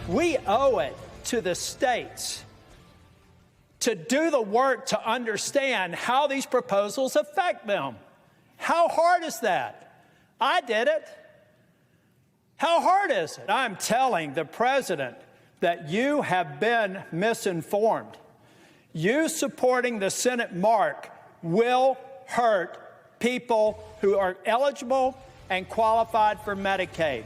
We owe it to the states to do the work to understand how these proposals affect them. How hard is that? I did it. How hard is it? I'm telling the president that you have been misinformed. You supporting the Senate mark will hurt people who are eligible and qualified for Medicaid.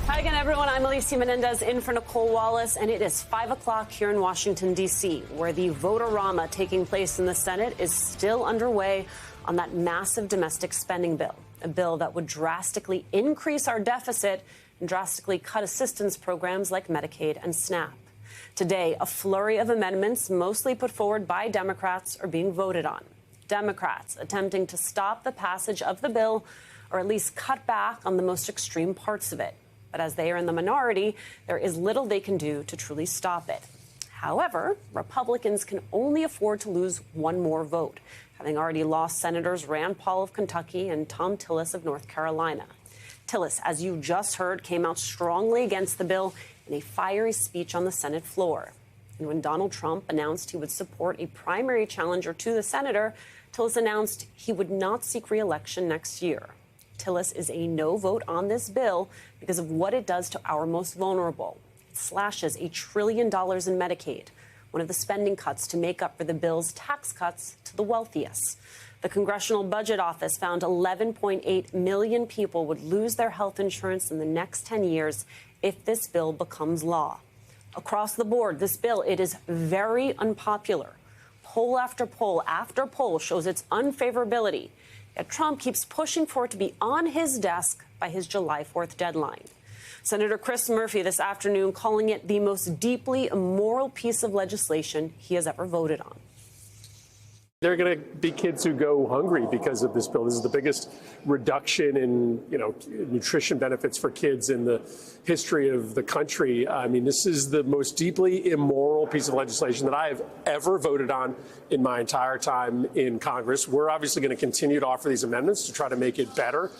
Hi again, everyone. I'm Alicia Menendez in for Nicole Wallace, and it is 5 o'clock here in Washington, D.C., where the vote-a-rama taking place in the Senate is still underway on that massive domestic spending bill, a bill that would drastically increase our deficit and drastically cut assistance programs like Medicaid and SNAP. Today, a flurry of amendments, mostly put forward by Democrats, are being voted on. Democrats attempting to stop the passage of the bill or at least cut back on the most extreme parts of it. But as they are in the minority, there is little they can do to truly stop it. However, Republicans can only afford to lose one more vote, having already lost Senators Rand Paul of Kentucky and Thom Tillis of North Carolina. Tillis, as you just heard, came out strongly against the bill in a fiery speech on the Senate floor. And when Donald Trump announced he would support a primary challenger to the senator, Tillis announced he would not seek re-election next year. Tillis is a no vote on this bill because of what it does to our most vulnerable. It slashes $1 trillion in Medicaid, one of the spending cuts to make up for the bill's tax cuts to the wealthiest. The Congressional Budget Office found 11.8 million people would lose their health insurance in the next 10 years if this bill becomes law. Across the board, this bill, it is very unpopular. Poll after poll shows its unfavorability. Yet Trump keeps pushing for it to be on his desk by his July 4th deadline. Senator Chris Murphy this afternoon calling it the most deeply immoral piece of legislation he has ever voted on. There are going to be kids who go hungry because of this bill. This is the biggest reduction in, nutrition benefits for kids in the history of the country. I mean, this is the most deeply immoral piece of legislation that I have ever voted on in my entire time in Congress. We're obviously going to continue to offer these amendments to try to make it better.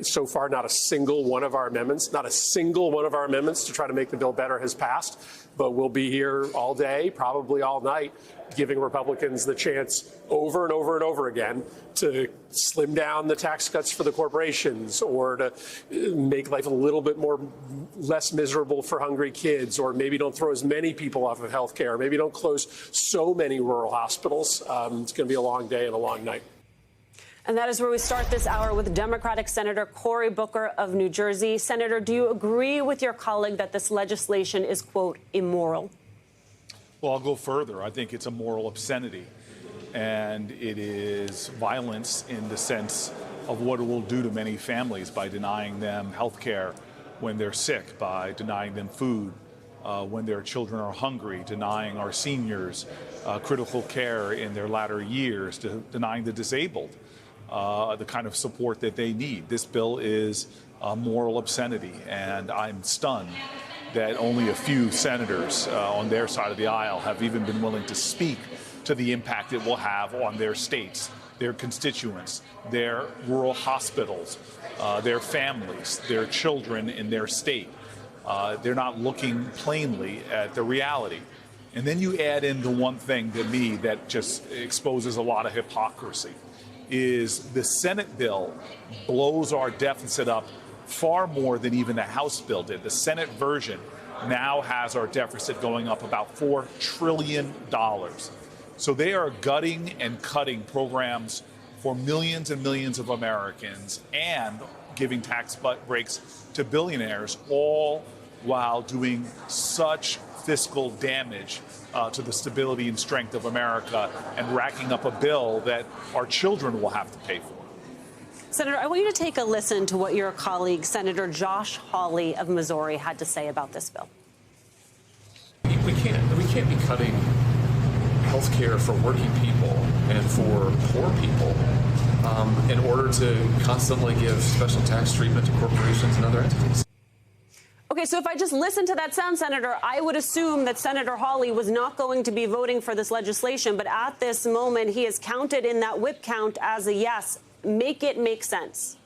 So far, not a single one of our amendments to try to make the bill better has passed. But we'll be here all day, probably all night, giving Republicans the chance over and over and over again to slim down the tax cuts for the corporations, or to make life a little bit less miserable for hungry kids, or maybe don't throw as many people off of health care, maybe don't close so many rural hospitals. It's going to be a long day and a long night. And that is where we start this hour with Democratic Senator Cory Booker of New Jersey. Senator, do you agree with your colleague that this legislation is, quote, immoral? Well, I'll go further. I think it's a moral obscenity, and it is violence in the sense of what it will do to many families by denying them health care when they're sick, by denying them food when their children are hungry, denying our seniors critical care in their latter years, denying the disabled the kind of support that they need. This bill is a moral obscenity, and I'm stunned that only a few senators on their side of the aisle have even been willing to speak to the impact it will have on their states, their constituents, their rural hospitals, their families, their children in their state. They're not looking plainly at the reality. And then you add in the one thing to me that just exposes a lot of hypocrisy, is the Senate bill blows our deficit up far more than even the House bill did. The Senate version now has our deficit going up about $4 trillion. So they are gutting and cutting programs for millions and millions of Americans and giving tax breaks to billionaires, all while doing such fiscal damage to the stability and strength of America and racking up a bill that our children will have to pay for. Senator, I want you to take a listen to what your colleague, Senator Josh Hawley of Missouri, had to say about this bill. We can't be cutting health care for working people and for poor people in order to constantly give special tax treatment to corporations and other entities. Okay, so if I just listen to that sound, Senator, I would assume that Senator Hawley was not going to be voting for this legislation. But at this moment, he is counted in that whip count as a yes. Make it make sense.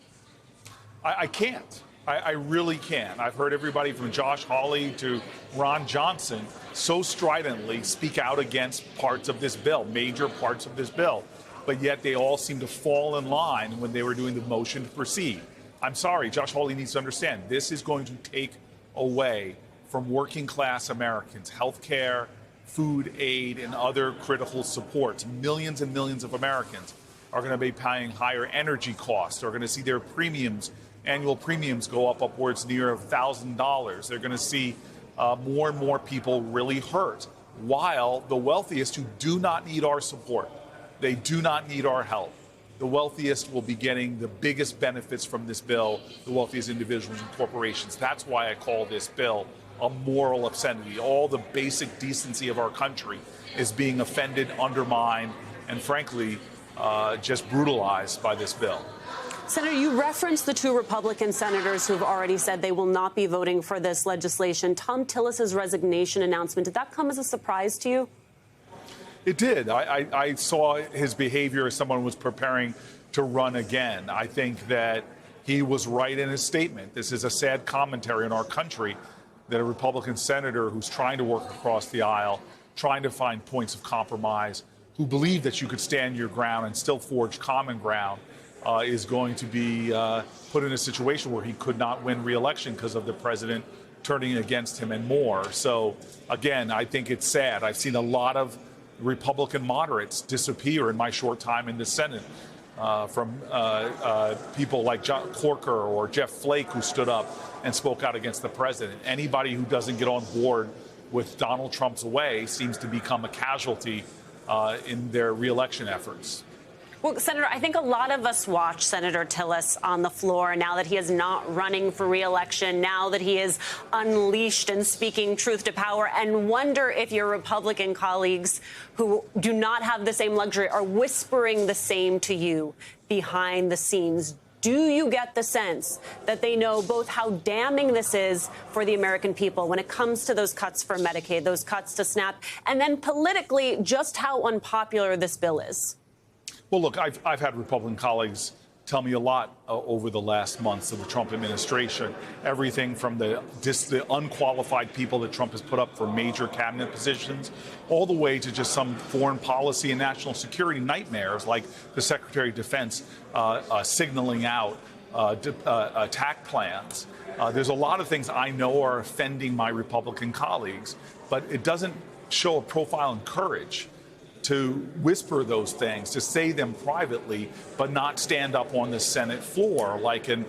I can't. I really can't. I've heard everybody from Josh Hawley to Ron Johnson so stridently speak out against parts of this bill, major parts of this bill, but yet they all seem to fall in line when they were doing the motion to proceed. I'm sorry, Josh Hawley needs to understand this is going to take away from working class Americans health care, food aid, and other critical supports. Millions and millions of Americans are going to be paying higher energy costs. They're going to see their premiums, annual premiums, go up upwards near $1,000. They're going to see more and more people really hurt, while the wealthiest who do not need our support, they do not need our help, the wealthiest will be getting the biggest benefits from this bill, the wealthiest individuals and corporations. That's why I call this bill a moral obscenity. All the basic decency of our country is being offended, undermined, and frankly, just brutalized by this bill. Senator, you referenced the two Republican senators who have already said they will not be voting for this legislation. Thom Tillis's resignation announcement, did that come as a surprise to you? It did. I saw his behavior as someone who was preparing to run again. I think that he was right in his statement. This is a sad commentary in our country that a Republican senator who's trying to work across the aisle, trying to find points of compromise, who believed that you could stand your ground and still forge common ground, is going to be put in a situation where he could not win re-election because of the president turning against him and more. So, again, I think it's sad. I've seen a lot of Republican moderates disappear in my short time in the Senate, from people like John Corker or Jeff Flake, who stood up and spoke out against the president. Anybody who doesn't get on board with Donald Trump's way seems to become a casualty in their re-election efforts. Well, Senator, I think a lot of us watch Senator Tillis on the floor now that he is not running for re-election, now that he is unleashed and speaking truth to power, and wonder if your Republican colleagues who do not have the same luxury are whispering the same to you behind the scenes. Do you get the sense that they know both how damning this is for the American people when it comes to those cuts for Medicaid, those cuts to SNAP, and then politically just how unpopular this bill is? Well, look, I've had Republican colleagues tell me a lot over the last months of the Trump administration. Everything from the unqualified people that Trump has put up for major cabinet positions, all the way to just some foreign policy and national security nightmares like the Secretary of Defense signaling out attack plans. There's a lot of things I know are offending my Republican colleagues, but it doesn't show a profile in courage to whisper those things, to say them privately, but not stand up on the Senate floor like Thom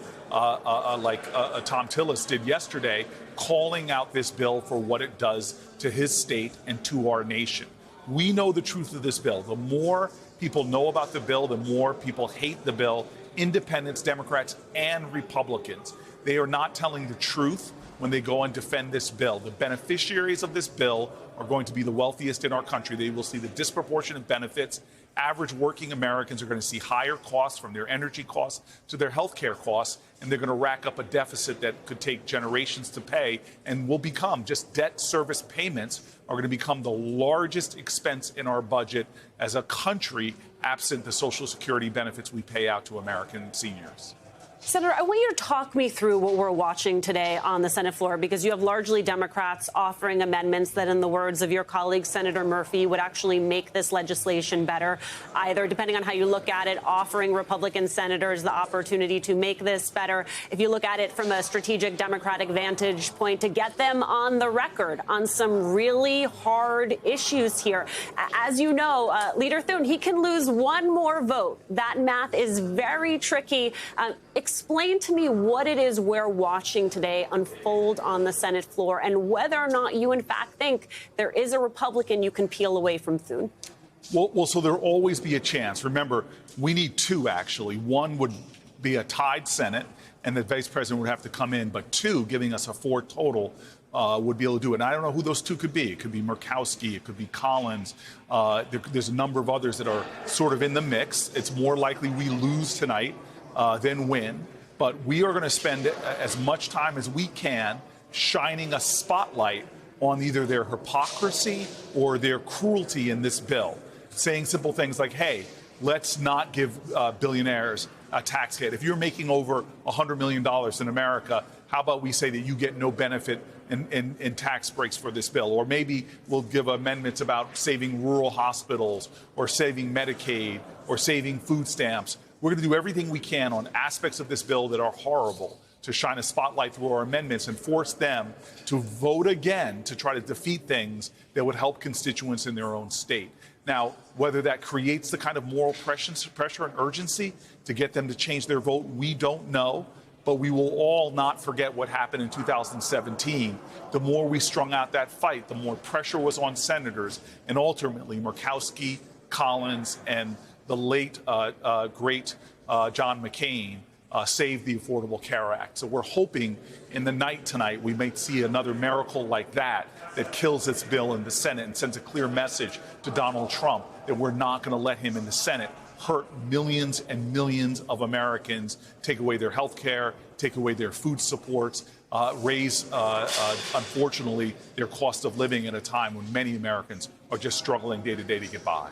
Tillis did yesterday, calling out this bill for what it does to his state and to our nation. We know the truth of this bill. The more people know about the bill, the more people hate the bill, independents, Democrats, and Republicans. They are not telling the truth when they go and defend this bill. The beneficiaries of this bill are going to be the wealthiest in our country. They will see the disproportionate benefits. Average working Americans are going to see higher costs, from their energy costs to their health care costs, and they're going to rack up a deficit that could take generations to pay and will become, just debt service payments are going to become the largest expense in our budget as a country, absent the Social Security benefits we pay out to American seniors. Senator, I want you to talk me through what we're watching today on the Senate floor, because you have largely Democrats offering amendments that, in the words of your colleague, Senator Murphy, would actually make this legislation better, either, depending on how you look at it, offering Republican senators the opportunity to make this better. If you look at it from a strategic Democratic vantage point, to get them on the record on some really hard issues here. As you know, Leader Thune, he can lose one more vote. That math is very tricky. Explain to me what it is we're watching today unfold on the Senate floor, and whether or not you, in fact, think there is a Republican you can peel away from Thune. Well, so there'll always be a chance. Remember, we need two, actually. One would be a tied Senate, and the vice president would have to come in. But two, giving us a 4 total, would be able to do it. And I don't know who those two could be. It could be Murkowski. It could be Collins. There's a number of others that are sort of in the mix. It's more likely we lose tonight than win. But we are going to spend as much time as we can shining a spotlight on either their hypocrisy or their cruelty in this bill, saying simple things like, hey, let's not give billionaires a tax hit. If you're making over $100 million in America, How about we say that you get no benefit in tax breaks for this bill? Or maybe we'll give amendments about saving rural hospitals or saving Medicaid or saving food stamps. We're going to do everything we can on aspects of this bill that are horrible to shine a spotlight through our amendments and force them to vote again to try to defeat things that would help constituents in their own state. Now, whether that creates the kind of moral pressure and urgency to get them to change their vote, we don't know. But we will all not forget what happened in 2017. The more we strung out that fight, the more pressure was on senators, and ultimately Murkowski, Collins, and the late, great John McCain saved the Affordable Care Act. So we're hoping in the night tonight we may see another miracle like that kills this bill in the Senate and sends a clear message to Donald Trump that we're not going to let him in the Senate hurt millions and millions of Americans, take away their health care, take away their food supports, raise, unfortunately, their cost of living at a time when many Americans are just struggling day to day to get by.